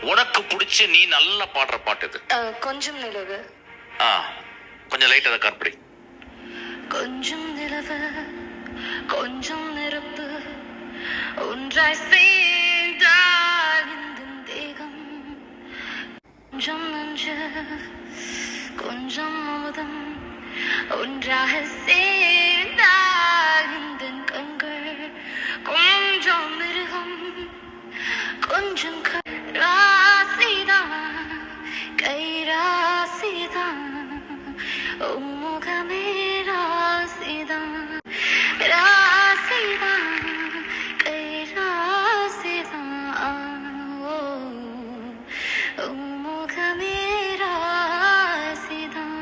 உனக்கு பிடிச்ச நீ நல்லா பாடுற பாட்டு இது. கொஞ்சம் நிலவு. கொஞ்சம் லைட்டா அதை கார்படி. கொஞ்சம் நிலவு கொஞ்சம் நெருப்பு ஒன்றாய் சேர்ந்தால் இந்த தேகம் கொஞ்சம் நஞ்சு கொஞ்சம் மோதம் ஒன்றாக சேர்ந்தால் இந்த கண்கள் கொஞ்சம் மிருகம் கொஞ்சம் ராசிதான் கை ராசிதான் முகமே ராசிதான் ராசிதான் கை ராசிதான் முகமே ராசிதான்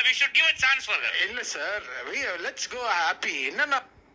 We should give a chance for her. இல்ல சார், let's go happy. என்னன்னா